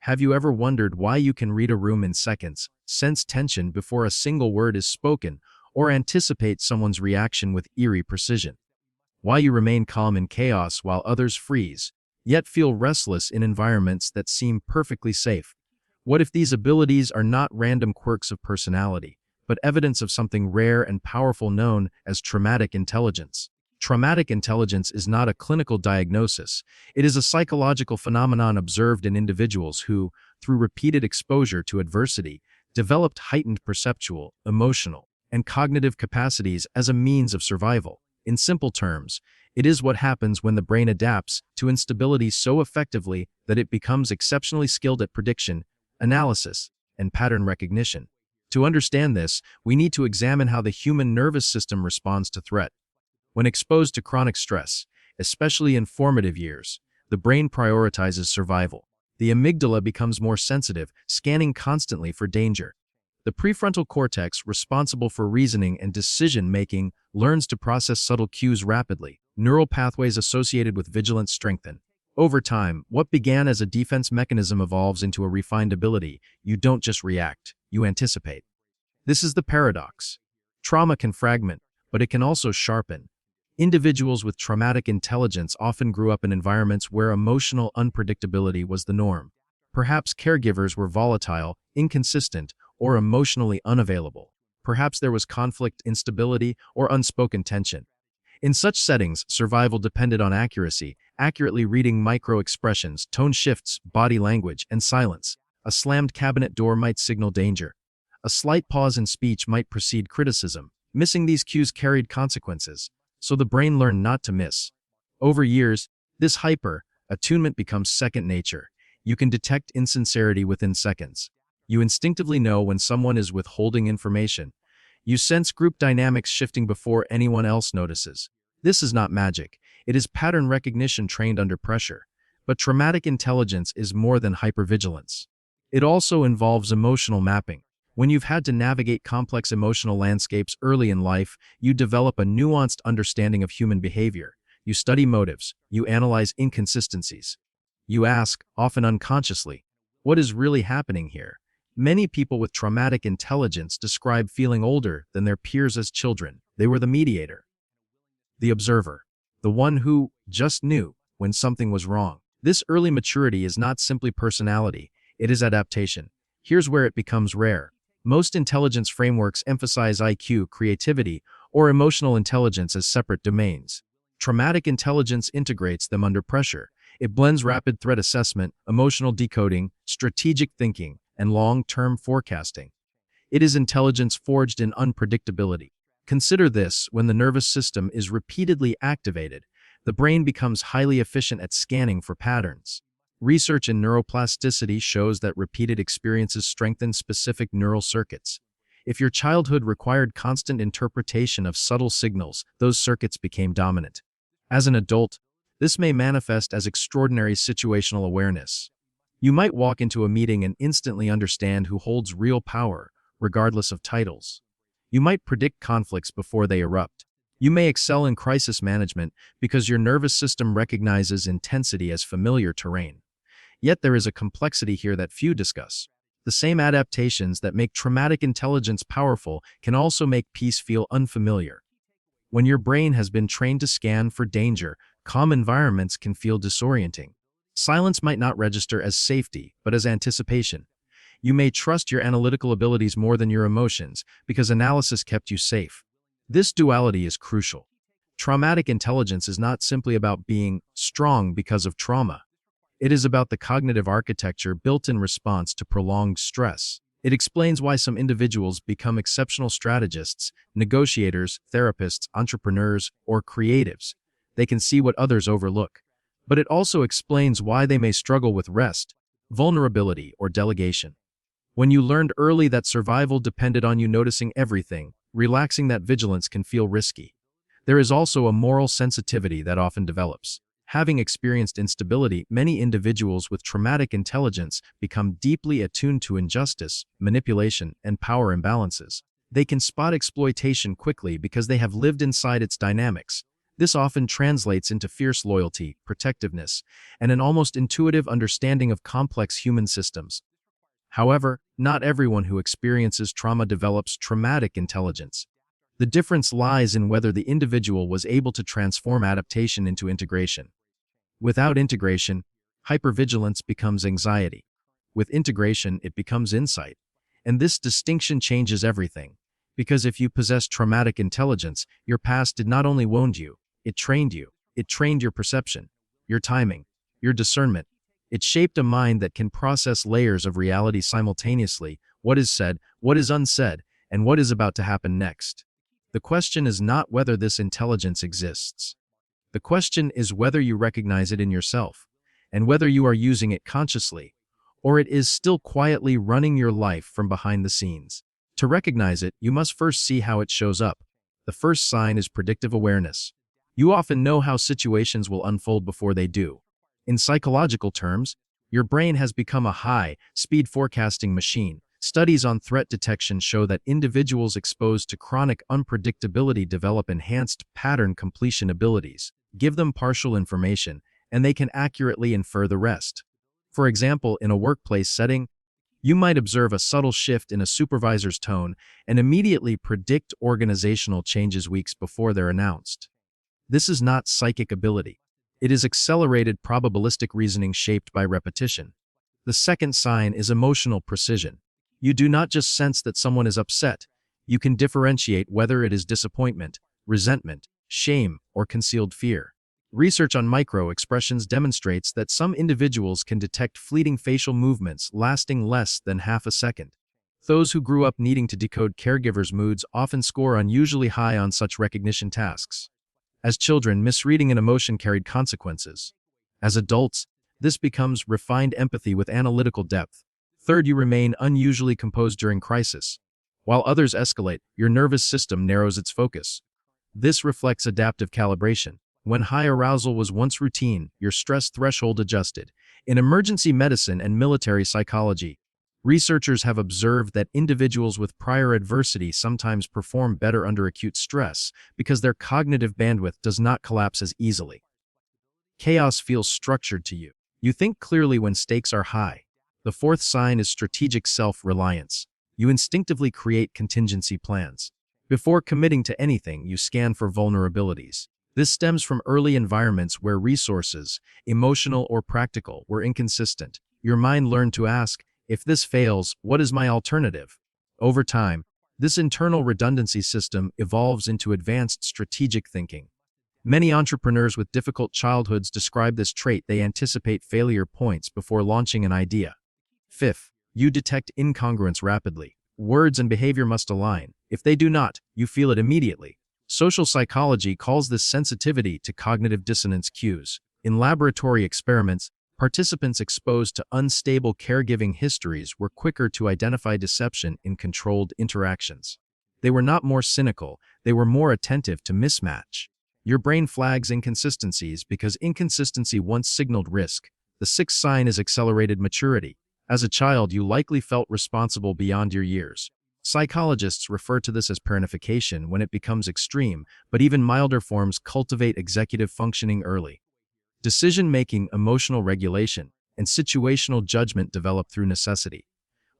Have you ever wondered why you can read a room in seconds, sense tension before a single word is spoken, or anticipate someone's reaction with eerie precision? Why you remain calm in chaos while others freeze, yet feel restless in environments that seem perfectly safe? What if these abilities are not random quirks of personality, but evidence of something rare and powerful known as traumatic intelligence? Traumatic intelligence is not a clinical diagnosis. It is a psychological phenomenon observed in individuals who, through repeated exposure to adversity, developed heightened perceptual, emotional, and cognitive capacities as a means of survival. In simple terms, it is what happens when the brain adapts to instability so effectively that it becomes exceptionally skilled at prediction, analysis, and pattern recognition. To understand this, we need to examine how the human nervous system responds to threat. When exposed to chronic stress, especially in formative years, the brain prioritizes survival. The amygdala becomes more sensitive, scanning constantly for danger. The prefrontal cortex, responsible for reasoning and decision-making, learns to process subtle cues rapidly. Neural pathways associated with vigilance strengthen. Over time, what began as a defense mechanism evolves into a refined ability. You don't just react, you anticipate. This is the paradox. Trauma can fragment, but it can also sharpen. Individuals with traumatic intelligence often grew up in environments where emotional unpredictability was the norm. Perhaps caregivers were volatile, inconsistent, or emotionally unavailable. Perhaps there was conflict, instability, or unspoken tension. In such settings, survival depended on accuracy, accurately reading micro-expressions, tone shifts, body language, and silence. A slammed cabinet door might signal danger. A slight pause in speech might precede criticism. Missing these cues carried consequences, so the brain learned not to miss. Over years, this hyper-attunement becomes second nature. You can detect insincerity within seconds. You instinctively know when someone is withholding information. You sense group dynamics shifting before anyone else notices. This is not magic. It is pattern recognition trained under pressure. But traumatic intelligence is more than hypervigilance. It also involves emotional mapping. When you've had to navigate complex emotional landscapes early in life, you develop a nuanced understanding of human behavior. You study motives. You analyze inconsistencies. You ask, often unconsciously, what is really happening here? Many people with traumatic intelligence describe feeling older than their peers as children. They were the mediator, the observer, the one who just knew when something was wrong. This early maturity is not simply personality, it is adaptation. Here's where it becomes rare. Most intelligence frameworks emphasize IQ, creativity, or emotional intelligence as separate domains. Traumatic intelligence integrates them under pressure. It blends rapid threat assessment, emotional decoding, strategic thinking, and long-term forecasting. It is intelligence forged in unpredictability. Consider this: when the nervous system is repeatedly activated, the brain becomes highly efficient at scanning for patterns. Research in neuroplasticity shows that repeated experiences strengthen specific neural circuits. If your childhood required constant interpretation of subtle signals, those circuits became dominant. As an adult, this may manifest as extraordinary situational awareness. You might walk into a meeting and instantly understand who holds real power, regardless of titles. You might predict conflicts before they erupt. You may excel in crisis management because your nervous system recognizes intensity as familiar terrain. Yet there is a complexity here that few discuss. The same adaptations that make traumatic intelligence powerful can also make peace feel unfamiliar. When your brain has been trained to scan for danger, calm environments can feel disorienting. Silence might not register as safety, but as anticipation. You may trust your analytical abilities more than your emotions because analysis kept you safe. This duality is crucial. Traumatic intelligence is not simply about being strong because of trauma. It is about the cognitive architecture built in response to prolonged stress. It explains why some individuals become exceptional strategists, negotiators, therapists, entrepreneurs, or creatives. They can see what others overlook. But it also explains why they may struggle with rest, vulnerability, or delegation. When you learned early that survival depended on you noticing everything, relaxing that vigilance can feel risky. There is also a moral sensitivity that often develops. Having experienced instability, many individuals with traumatic intelligence become deeply attuned to injustice, manipulation, and power imbalances. They can spot exploitation quickly because they have lived inside its dynamics. This often translates into fierce loyalty, protectiveness, and an almost intuitive understanding of complex human systems. However, not everyone who experiences trauma develops traumatic intelligence. The difference lies in whether the individual was able to transform adaptation into integration. Without integration, hypervigilance becomes anxiety. With integration, it becomes insight. And this distinction changes everything. Because if you possess traumatic intelligence, your past did not only wound you, it trained you. It trained your perception, your timing, your discernment. It shaped a mind that can process layers of reality simultaneously: what is said, what is unsaid, and what is about to happen next. The question is not whether this intelligence exists. The question is whether you recognize it in yourself, and whether you are using it consciously, or it is still quietly running your life from behind the scenes. To recognize it, you must first see how it shows up. The first sign is predictive awareness. You often know how situations will unfold before they do. In psychological terms, your brain has become a high-speed forecasting machine. Studies on threat detection show that individuals exposed to chronic unpredictability develop enhanced pattern completion abilities. Give them partial information, and they can accurately infer the rest. For example, in a workplace setting, you might observe a subtle shift in a supervisor's tone and immediately predict organizational changes weeks before they're announced. This is not psychic ability. It is accelerated probabilistic reasoning shaped by repetition. The second sign is emotional precision. You do not just sense that someone is upset. You can differentiate whether it is disappointment, resentment, shame, or concealed fear. Research on micro-expressions demonstrates that some individuals can detect fleeting facial movements lasting less than half a second. Those who grew up needing to decode caregivers' moods often score unusually high on such recognition tasks. As children, misreading an emotion carried consequences. As adults, this becomes refined empathy with analytical depth. Third, you remain unusually composed during crisis. While others escalate, your nervous system narrows its focus. This reflects adaptive calibration. When high arousal was once routine, your stress threshold adjusted. In emergency medicine and military psychology, researchers have observed that individuals with prior adversity sometimes perform better under acute stress because their cognitive bandwidth does not collapse as easily. Chaos feels structured to you. You think clearly when stakes are high. The fourth sign is strategic self-reliance. You instinctively create contingency plans. Before committing to anything, you scan for vulnerabilities. This stems from early environments where resources, emotional or practical, were inconsistent. Your mind learned to ask, if this fails, what is my alternative? Over time, this internal redundancy system evolves into advanced strategic thinking. Many entrepreneurs with difficult childhoods describe this trait. They anticipate failure points before launching an idea. Fifth, you detect incongruence rapidly. Words and behavior must align. If they do not, you feel it immediately. Social psychology calls this sensitivity to cognitive dissonance cues. In laboratory experiments, participants exposed to unstable caregiving histories were quicker to identify deception in controlled interactions. They were not more cynical, they were more attentive to mismatch. Your brain flags inconsistencies because inconsistency once signaled risk. The sixth sign is accelerated maturity. As a child, you likely felt responsible beyond your years. Psychologists refer to this as parentification when it becomes extreme, but even milder forms cultivate executive functioning early. Decision-making, emotional regulation, and situational judgment develop through necessity.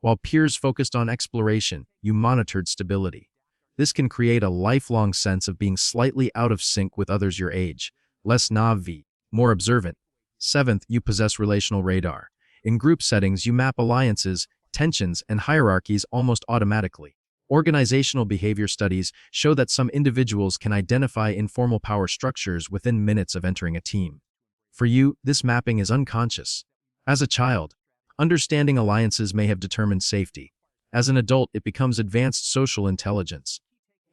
While peers focused on exploration, you monitored stability. This can create a lifelong sense of being slightly out of sync with others your age, less naive, more observant. Seventh, you possess relational radar. In group settings, you map alliances, tensions, and hierarchies almost automatically. Organizational behavior studies show that some individuals can identify informal power structures within minutes of entering a team. For you, this mapping is unconscious. As a child, understanding alliances may have determined safety. As an adult, it becomes advanced social intelligence.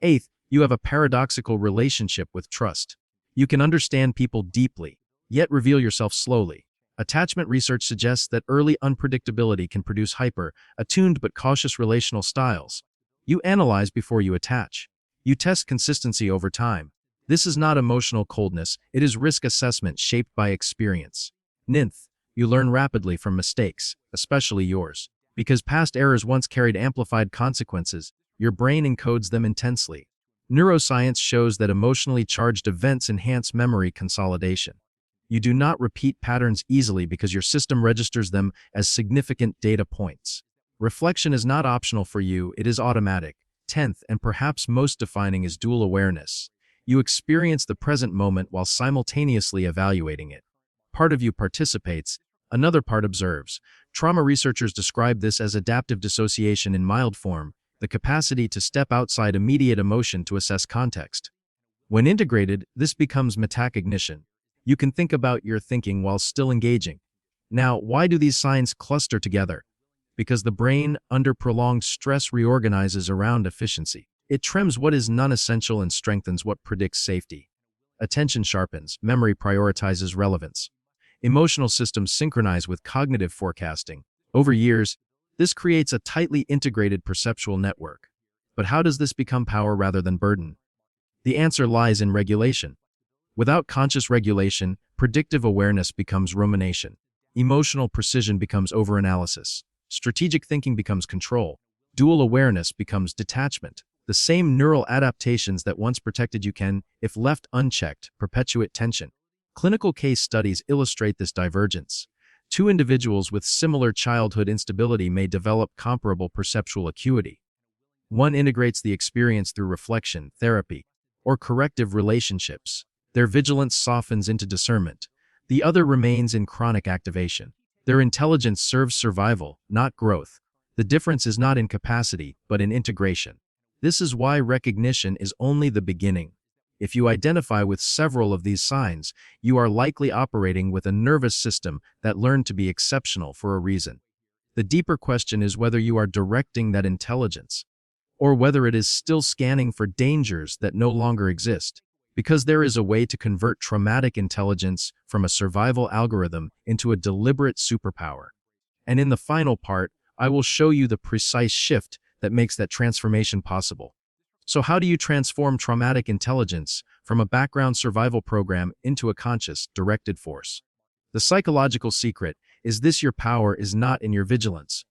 Eighth, you have a paradoxical relationship with trust. You can understand people deeply, yet reveal yourself slowly. Attachment research suggests that early unpredictability can produce hyper-attuned but cautious relational styles. You analyze before you attach. You test consistency over time. This is not emotional coldness, it is risk assessment shaped by experience. Ninth, you learn rapidly from mistakes, especially yours. Because past errors once carried amplified consequences, your brain encodes them intensely. Neuroscience shows that emotionally charged events enhance memory consolidation. You do not repeat patterns easily because your system registers them as significant data points. Reflection is not optional for you, it is automatic. 10th, and perhaps most defining, is dual awareness. You experience the present moment while simultaneously evaluating it. Part of you participates, another part observes. Trauma researchers describe this as adaptive dissociation in mild form, the capacity to step outside immediate emotion to assess context. When integrated, this becomes metacognition. You can think about your thinking while still engaging. Now, why do these signs cluster together? Because the brain, under prolonged stress, reorganizes around efficiency. It trims what is non-essential and strengthens what predicts safety. Attention sharpens, memory prioritizes relevance. Emotional systems synchronize with cognitive forecasting. Over years, this creates a tightly integrated perceptual network. But how does this become power rather than burden? The answer lies in regulation. Without conscious regulation, predictive awareness becomes rumination. Emotional precision becomes overanalysis. Strategic thinking becomes control. Dual awareness becomes detachment. The same neural adaptations that once protected you can, if left unchecked, perpetuate tension. Clinical case studies illustrate this divergence. Two individuals with similar childhood instability may develop comparable perceptual acuity. One integrates the experience through reflection, therapy, or corrective relationships. Their vigilance softens into discernment. The other remains in chronic activation. Their intelligence serves survival, not growth. The difference is not in capacity, but in integration. This is why recognition is only the beginning. If you identify with several of these signs, you are likely operating with a nervous system that learned to be exceptional for a reason. The deeper question is whether you are directing that intelligence, or whether it is still scanning for dangers that no longer exist. Because there is a way to convert traumatic intelligence from a survival algorithm into a deliberate superpower. And in the final part, I will show you the precise shift that makes that transformation possible. So how do you transform traumatic intelligence from a background survival program into a conscious, directed force? The psychological secret is this: your power is not in your vigilance.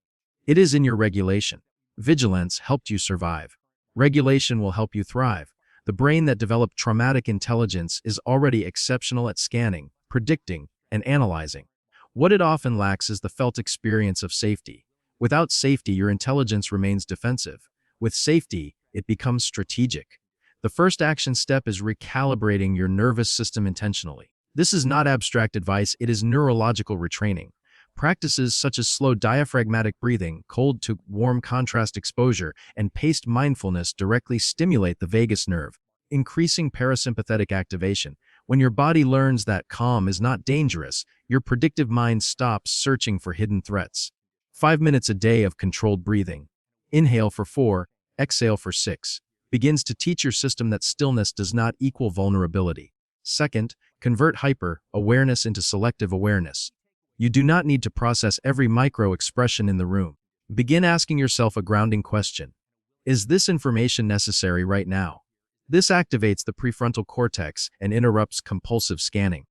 It is in your regulation. Vigilance helped you survive. Regulation will help you thrive. The brain that developed traumatic intelligence is already exceptional at scanning, predicting, and analyzing. What it often lacks is the felt experience of safety. Without safety, your intelligence remains defensive. With safety, it becomes strategic. The first action step is recalibrating your nervous system intentionally. This is not abstract advice, it is neurological retraining. Practices such as slow diaphragmatic breathing, cold to warm contrast exposure, and paced mindfulness directly stimulate the vagus nerve, increasing parasympathetic activation. When your body learns that calm is not dangerous, your predictive mind stops searching for hidden threats. 5 minutes a day of controlled breathing. Inhale for 4, exhale for 6. Begins to teach your system that stillness does not equal vulnerability. Second, convert hyper-awareness into selective awareness. You do not need to process every micro-expression in the room. Begin asking yourself a grounding question. Is this information necessary right now? This activates the prefrontal cortex and interrupts compulsive scanning.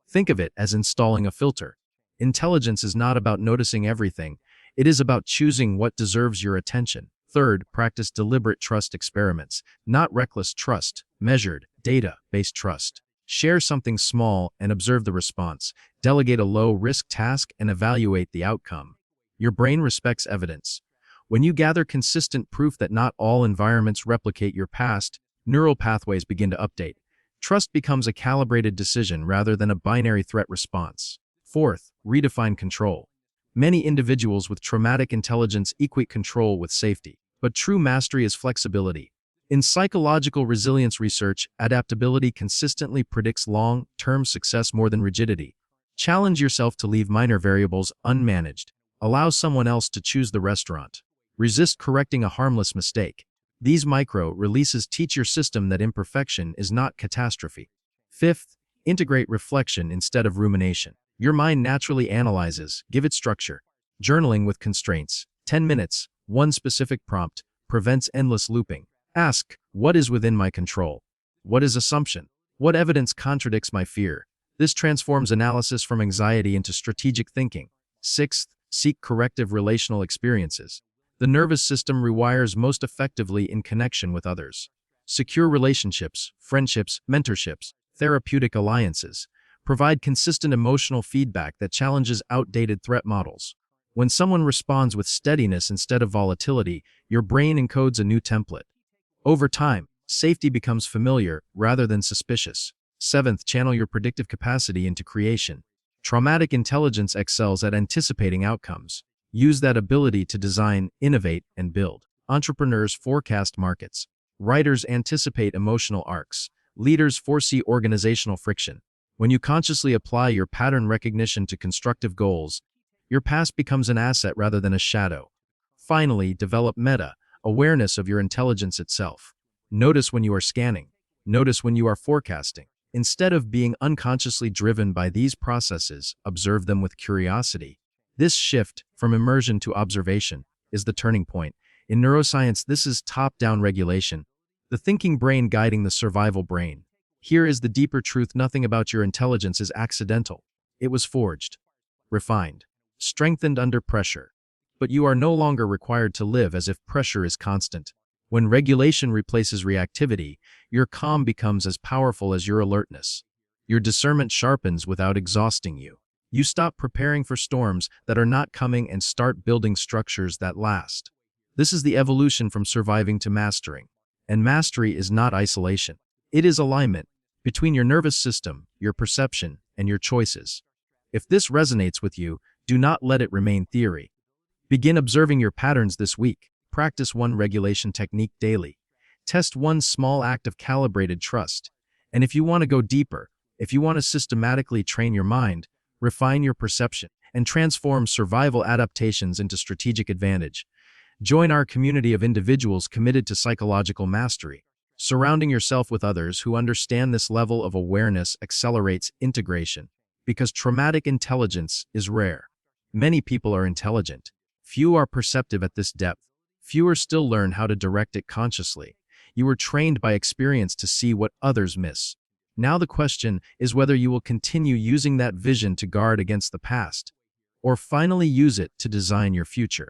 Think of it as installing a filter. Intelligence is not about noticing everything. It is about choosing what deserves your attention. Third, practice deliberate trust experiments, not reckless trust, measured, data-based trust. Share something small and observe the response. Delegate a low-risk task and evaluate the outcome. Your brain respects evidence. When you gather consistent proof that not all environments replicate your past, neural pathways begin to update. Trust becomes a calibrated decision rather than a binary threat response. Fourth, redefine control. Many individuals with traumatic intelligence equate control with safety, but true mastery is flexibility. In psychological resilience research, adaptability consistently predicts long-term success more than rigidity. Challenge yourself to leave minor variables unmanaged. Allow someone else to choose the restaurant. Resist correcting a harmless mistake. These micro-releases teach your system that imperfection is not catastrophe. Fifth, integrate reflection instead of rumination. Your mind naturally analyzes, give it structure. Journaling with constraints. 10 minutes, one specific prompt, prevents endless looping. Ask, what is within my control? What is assumption? What evidence contradicts my fear? This transforms analysis from anxiety into strategic thinking. Sixth, seek corrective relational experiences. The nervous system rewires most effectively in connection with others. Secure relationships, friendships, mentorships, therapeutic alliances provide consistent emotional feedback that challenges outdated threat models. When someone responds with steadiness instead of volatility, your brain encodes a new template. Over time, safety becomes familiar rather than suspicious. Seventh, channel your predictive capacity into creation. Traumatic intelligence excels at anticipating outcomes. Use that ability to design, innovate, and build. Entrepreneurs forecast markets. Writers anticipate emotional arcs. Leaders foresee organizational friction. When you consciously apply your pattern recognition to constructive goals, your past becomes an asset rather than a shadow. Finally, develop meta, awareness of your intelligence itself. Notice when you are scanning. Notice when you are forecasting. Instead of being unconsciously driven by these processes, observe them with curiosity. This shift from immersion to observation is the turning point. In neuroscience, this is top-down regulation, the thinking brain guiding the survival brain. Here is the deeper truth: nothing about your intelligence is accidental. It was forged, refined, strengthened under pressure. But you are no longer required to live as if pressure is constant. When regulation replaces reactivity, your calm becomes as powerful as your alertness. Your discernment sharpens without exhausting you. You stop preparing for storms that are not coming and start building structures that last. This is the evolution from surviving to mastering. And mastery is not isolation. It is alignment between your nervous system, your perception, and your choices. If this resonates with you, do not let it remain theory. Begin observing your patterns this week. Practice one regulation technique daily. Test one small act of calibrated trust. And if you want to go deeper, if you want to systematically train your mind, refine your perception, and transform survival adaptations into strategic advantage, join our community of individuals committed to psychological mastery. Surrounding yourself with others who understand this level of awareness accelerates integration, because traumatic intelligence is rare. Many people are intelligent. Few are perceptive at this depth. Fewer still learn how to direct it consciously. You were trained by experience to see what others miss. Now the question is whether you will continue using that vision to guard against the past, or finally use it to design your future.